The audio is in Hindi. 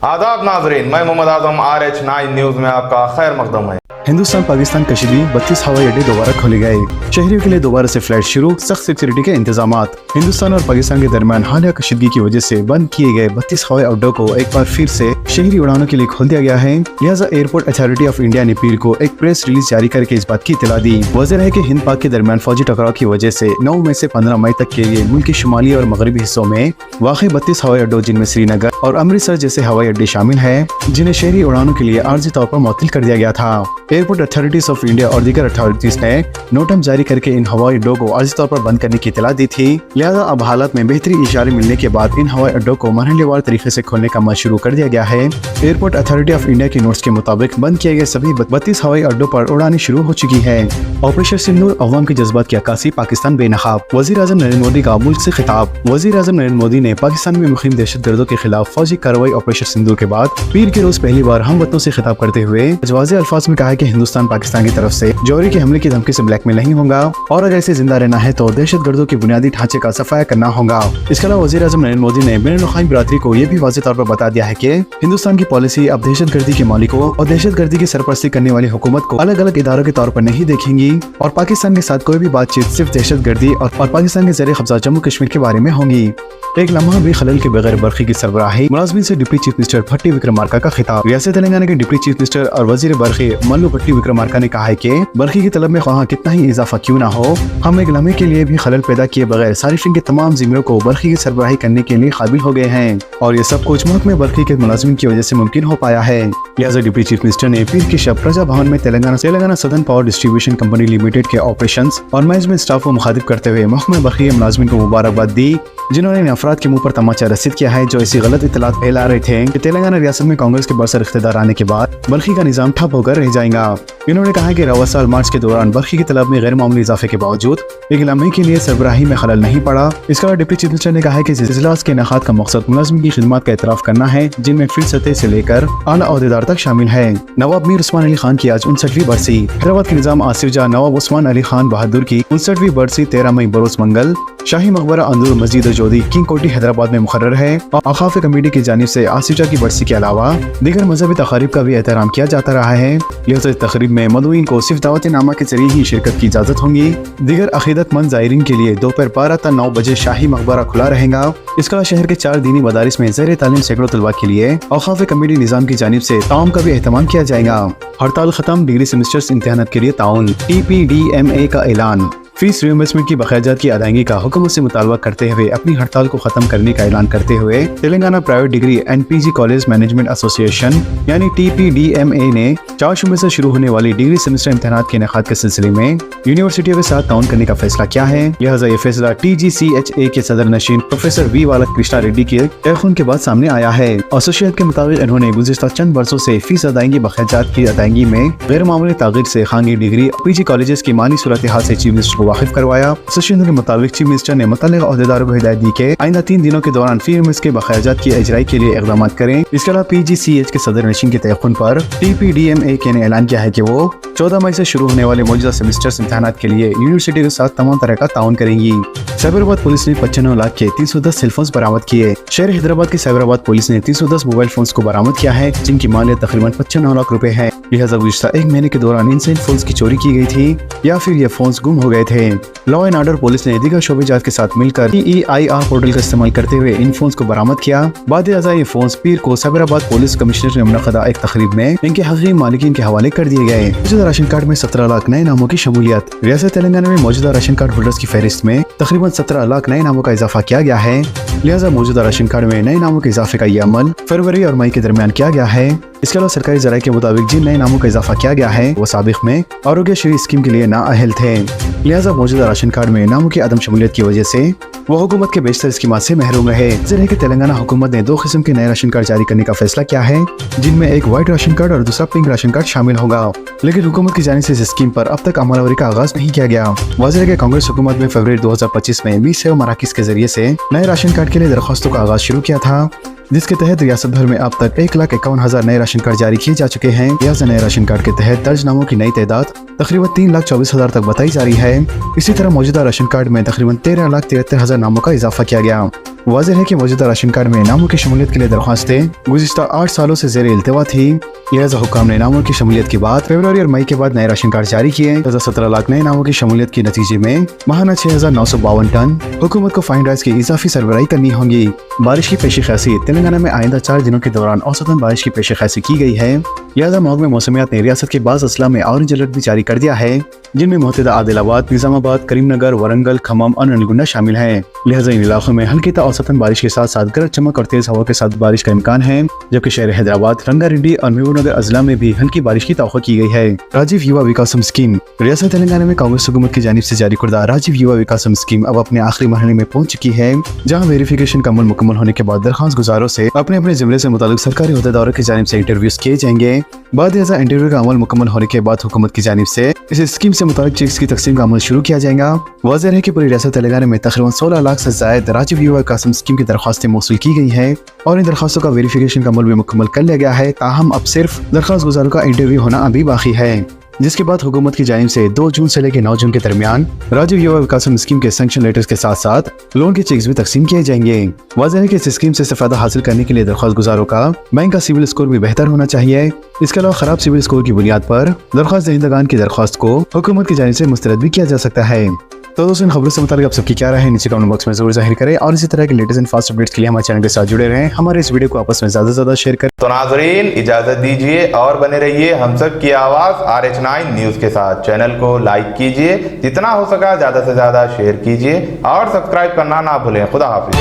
आदाब नाजरीन, मैं मोहम्मद आजम RH9 न्यूज में आपका खैर मकदम है। हिंदुस्तान पाकिस्तान कश्मीरी 32 हवाई अड्डे दोबारा खोले गए। शहरियों के लिए दोबारा से फ्लाइट शुरू, सख्त सिक्योरिटी के इंतजाम। हिंदुस्तान और पाकिस्तान के दरमियान हालिया कशीदगी की वजह से बंद किए गए 32 हवाई अड्डों को एक बार फिर से शहरी उड़ानों के लिए खोल दिया गया है। लिहाजा एयरपोर्ट अथॉरिटी ऑफ इंडिया ने पीर को एक प्रेस रिलीज जारी करके इस बात की इत्तला दी। वजह है कि हिंद पाक के दरमियान फौजी टकराव की वजह से 9 मई से 15 मई तक के लिए मुल्क के शुमाली और मगरबी हिस्सों में वाक़ई 32 हवाई अड्डों, जिनमें श्रीनगर और अमृतसर जैसे हवाई अड्डे शामिल है, जिन्हें शहरी उड़ानों के लिए आर्जी तौर पर मुअत्तल कर दिया गया था। एयरपोर्ट अथॉरिटीज ऑफ इंडिया और दीगर अथॉरिटीज ने नोटम जारी करके इन हवाई अड्डों को आर्जी तौर पर बंद करने की इत्तला दी थी। लिहाजा अब हालात में बेहतरी इशारे मिलने के बाद इन हवाई अड्डों को मरहलेवार तरीके से खोलने का अमल शुरू कर दिया गया है। एयरपोर्ट अथॉरिटी ऑफ इंडिया के नोट्स के मुताबिक बंद किए गए सभी 32 हवाई अड्डों पर उड़ानें शुरू हो चुकी है। ऑपरेशन सिंदूर अवाम के जज्बात की अक्कासी, पाकिस्तान बेनकाब। वज़ीर-ए-आज़म नरेंद्र मोदी का मुल्क से खिताब। वज़ीर-ए-आज़म नरेंद्र मोदी ने पाकिस्तान में मुक़ीम दहशतगर्दों के खिलाफ फौजी कार्रवाई ऑपरेशन सिंदूर के बाद पीर के रोज पहली बार हमवतनों से खिताब करते हुए वाज़ेह अल्फाज में कहा है कि हिंदुस्तान पाकिस्तान की तरफ से जौहरी के हमले की धमकी से ब्लैकमेल नहीं होगा और अगर इसे जिंदा रहना है तो दहशतगर्दों के बुनियादी ढांचे का सफाया करना होगा। इसके अलावा वज़ीर-ए-आज़म नरेंद्र मोदी ने बैनुल-अक़वामी बिरादरी को यह भी वाज़ेह तौर पर बता दिया है कि हिंदुस्तान की पॉलिसी अब दहशतगर्दी के मालिकों और दहशतगर्दी की सरपरस्ती करने वाली हुकूमत को अलग अलग इदारों के तौर पर नहीं देखेंगी और पाकिस्तान के साथ कोई भी बातचीत सिर्फ दहशतगर्दी और पाकिस्तान के ज़रिए कब्जा जम्मू कश्मीर के बारे में होंगी। एक लम्हा भी खलल के बगैर बरखी की सरबराही, मुलाज़िमीन से डिप्टी चीफ मिनिस्टर भट्टी विक्रमार्का का खिताब। रियासत तेलंगाना के डिप्टी चीफ मिनिस्टर और वजीर बरखी मल्लू भट्टी विक्रमार्का ने कहा है कि बरखी की तलब में ख्वाह कितना ही इजाफा क्यों ना हो, हम एक लम्हे के लिए भी खलल पैदा किए बगैर सारिफिन के तमाम जिम्मेदारों को बरखी की सरबराही करने के लिए काबिल हो गए हैं और ये सब कुछ मुल्क में बरखी के मुलाज़िमीन की वजह से मुमकिन हो पाया है। लिहाजा डिप्टी चीफ मिनिस्टर ने पीर की शब प्रजा भवन में Telangana southern power distribution company limited के ऑपरेशन और मैनेजमेंट स्टाफ को मुखातिब करते हुए महकमे बरखी के मुलाज़िमीन को मुबारकबाद दी, जिन्होंने इन अफराद के मुंह पर तमाचा रसीद किया है जो ऐसी गलत इत्तलात फैला रहे थे कि तेलंगाना रियासत में कांग्रेस के बरसर इख्तियार आने के बाद बरखी का निजाम ठप होकर रह जाएगा। इन्होंने कहा कि रवा साल मार्च के दौरान बरखी की तलब में गैर मामूली इजाफे के बावजूद एक लम्हे के लिए सरबराही में खलल नहीं पड़ा। इसके अलावा डिप्टी चीफ मिनिस्टर ने कहा है कि इस इजलास के इनेकाद का मकसद मुलाज़िमीन की खिदमत का एतराफ़ करना है, जिनमें फील्ड सतह से लेकर आला ओहदेदार तक शामिल है। नवाब मीर उस्मान अली खान की आज 59वीं बरसी। हैदराबाद के निजाम आसिफ जाह नवाब उस्मान अली खान बहादुर की 59वीं बरसी 13 मई बरोज मंगल शाही मकबरा अंदूर मस्जिद जोधी किंग कोठी हैदराबाद में मुकर्रर है और आखाफ कमेटी की जानिब से आसिफ जाह की बरसी के अलावा दीगर मजहबी तकारीब का भी एहतराम किया जाता रहा है। लिहाजा इस तकरीब में मदऊइन को सिर्फ दावत नामा के जरिए ही शिरकत की इजाजत होगी। दीगर अकीदतमंद ज़ायरीन के लिए दोपहर 12 से 9 बजे शाही मकबरा खुला रहेगा। इसके अलावा शहर के 4 दीनी मदारिस में ज़ेर तालीम सैकड़ों तलबा के लिए औकाफ कमेटी निज़ाम की जानिब से ताउन का भी एहतमाम किया जाएगा। हड़ताल खत्म, डिग्री सेमेस्टर्स इम्तिहानात के लिए ताउन। TPDMA का ऐलान। फीस रिइंबर्समेंट की बकायदात की अदायगी का हुकूमत से मुतालबा करते हुए अपनी हड़ताल को खत्म करने का ऐलान करते हुए Telangana private degree and PG college management association यानी TPDMA ने 4 शुमे से शुरू होने वाली डिग्री सेमेस्टर इम्तिहानात के इनेकाद के सिलसिले में यूनिवर्सिटियों के साथ ताउन करने का फैसला किया है। लिहाजा ये फैसला TGCHA के सदर नशीन प्रोफेसर V वाला कृष्णा रेड्डी के तयखुन के बाद सामने आया है। एसोसिएट के मुताबिक इन्होंने गुज़िश्ता चंद बरसों से फीस अदायगी बकायदात की अदायगी में गैर मामूली तागीर से खानगी डिग्री PG कॉलेजेस की माली सूरत हाल से चीफ मिनिस्टर को वाकिफ करवाया। एसोसिएशन के मुताबिक चीफ मिनिस्टर ने मुतल्लिक़ ओहदेदारों को हिदायत दी कि आइंदा 3 दिनों के दौरान फी रिइंबर्स के बकायदात की इजराई के लिए इक़दाम करें। इसके अलावा PGCH के सदर नशीन के तयखुन पर TPDMA ने ऐलान किया है कि वो 14 मई से शुरू होने वाले मौजूदा सेमेस्टर्स इम्तिहानात के लिए यूनिवर्सिटी के साथ तमाम तरह का ताउन करेंगी। साइबराबाद पुलिस ने 95 लाख के 310 सेलफोन्स बरामद किए। शहर हैदराबाद की साइबराबाद पुलिस ने 310 मोबाइल फोन्स को बरामद किया है, जिनकी मालियत तकरीबन 95 लाख रुपए है। लिहाजा गुज़िश्ता 1 महीने के दौरान इन सेल फोन्स की चोरी की गई थी या फिर ये फोन्स गुम हो गए थे। लॉ एंड ऑर्डर पुलिस ने दीगर शोबेजात के साथ मिलकर EIR पोर्टल का इस्तेमाल करते हुए इन फोन्स को बरामद किया। बाद ये फोन्स पीर को साइबराबाद पुलिस कमिश्नर ने मुनक़दा एक तकरीब में इनके हक़ीक़ी मालिकीन के हवाले कर दिए गए। मौजूदा राशन कार्ड में 17 लाख नए नामों की शमूलियत। रियासत तेलंगाना में मौजूदा राशन कार्ड होल्डर्स की फहरिस्त में तकरीबन 17 लाख नए नामों का इजाफा किया गया है। लिहाजा मौजूदा राशन कार्ड में नए नामों के इजाफे का ये अमल फरवरी और मई के दरमियान किया गया है। इसके अलावा सरकारी ज़राए के मुताबिक जिन नए नामों का इजाफा किया गया है वो साबिक में आरोग्यश्री स्कीम के लिए नाअहल थे। लिहाजा मौजूदा राशन कार्ड में नामों की अदम शमूलियत की वजह से वो हुकूमत के बेशतर स्कीमात से महरूम रहे। ज़ाहिर है कि तेलंगाना हुकूमत ने 2 किस्म के नए राशन कार्ड जारी करने का फैसला किया है, जिनमें एक व्हाइट राशन कार्ड और दूसरा पिंक राशन कार्ड शामिल होगा। लेकिन हुकूमत की जानिब से इस स्कीम पर अब तक अमलवरी का आगाज नहीं किया गया। वाज़ेह है कि कांग्रेस हुकूमत में फरवरी 2025 में 20 सेवा मराकिज़ के जरिए से नए राशन कार्ड के लिए दरख्वास्तों का आगाज शुरू किया था, जिसके तहत रियासत भर में अब तक 1,51,000 नए राशन कार्ड जारी किए जा चुके हैं। लिहाजा नए राशन कार्ड के तहत दर्ज नामों की नई तादाद तकरीबन 3,24,000 तक बताई जा रही है। इसी तरह मौजूदा राशन कार्ड में तकरीबन 13,73,000 नामों का इजाफा किया गया। वाज़ेह है कि मौजूदा राशन कार्ड में नामों की शमूलियत के लिए दरख्वास्तें गुज़िश्ता 8 सालों से ज़ेर इल्तिवा थी। लिहाजा हुक्काम ने नामों की शमूलियत के बाद फरवरी और मई के बाद नए राशन कार्ड जारी किए। 17 लाख नए नामों की शमूलियत के नतीजे में माहाना 6,952 टन हुकूमत को फाइन राइस की इजाफी सरबराही करनी होगी। बारिश की पेशी खैसी तेलंगाना में आइंदा 4 दिनों के दौरान औसतन बारिश की पेशी खैसी की गई है। लिहाजा महकमे मौसमियात ने रियासत के बाज़ अजला में ऑरेंज अलर्ट भी जारी कर दिया है, जिनमें मुतहदा आदिलाबाद, निजामाबाद, करीमनगर, वरंगल, खम्मम और नलगुंडा शामिल हैं। लिहाजा इन इलाकों में हल्की ता औसतन बारिश के साथ साथ गरज चमक और तेज हवा के साथ बारिश का इम्कान है, जबकि शहर हैदराबाद, रंगारेड्डी और महबूबनगर अजला में भी हल्की बारिश की तवक्को की गई है। राजीव युवा विकासम स्कीम रियासत तेलंगाना में कांग्रेस हुकूमत की जानिब से जारी करदा राजीव युवा विकासम स्कीम अब अपने आखिरी मरहले में पहुंच चुकी है, जहां वेरिफिकेशन का अमल मुकम्मल होने के बाद दरख्वास्त गुजारों से अपने अपने जिम्मे से मुतालिक सरकारी अहदेदारों की जानिब से इंटरव्यूज किए जाएंगे। बाद इंटरव्यू का अमल मुकम्मल होने के बाद हुकूमत की जानिब से इस स्कीम से मुतालिक चेक्स की तकसीम का अमल शुरू किया जाएगा। वाज़ेह है कि पूरी रियासत तेलंगाना में तकरीबन 16 लाख से जायद राजीव युवा विकासम स्कीम की दरख्वास्तें मौसूल की गई है और इन दरख्वास्तों का वेरिफिकेशन का अमल भी मुकम्मल कर लिया गया है। ताहम अब सिर्फ दरख्वास्त गुजारों का इंटरव्यू होना अभी बाकी है, जिसके बाद हुकूमत की जानिब से 2 जून से लेकर 9 जून के दरमियान राजीव युवा विकासम स्कीम के सैंक्शन लेटर्स के साथ साथ लोन के चेक्स भी तकसीम किए जाएंगे। वाज़ेह है कि इस स्कीम से फायदा हासिल करने के लिए दरख्वास्त गुजारों का बैंक का सिविल स्कोर भी बेहतर होना चाहिए। इसके अलावा खराब सिविल स्कोर की बुनियाद पर दरख्वास्त दहिंदगान की दरख्वास्त को हुकूमत की जानिब से मुस्तरद भी किया जा सकता है। तो दोस्तों, इन खबरों से मुताबिक आप सबकी क्या राय है नीचे कमेंट बॉक्स में जरूर जाहिर करें और इसी तरह के लेटेस्ट एंड फास्ट अपडेट्स के लिए हमारे चैनल के साथ जुड़े रहें। हमारे इस वीडियो को आपस में ज्यादा से ज्यादा शेयर करें। तो नाजरीन, इजाजत दीजिए और बने रहिए हम सब की आवाज RH9 न्यूज के साथ। चैनल को लाइक कीजिए, जितना हो सका ज्यादा से ज्यादा शेयर कीजिए और सब्सक्राइब करना ना भूलें। खुदा हाफिज।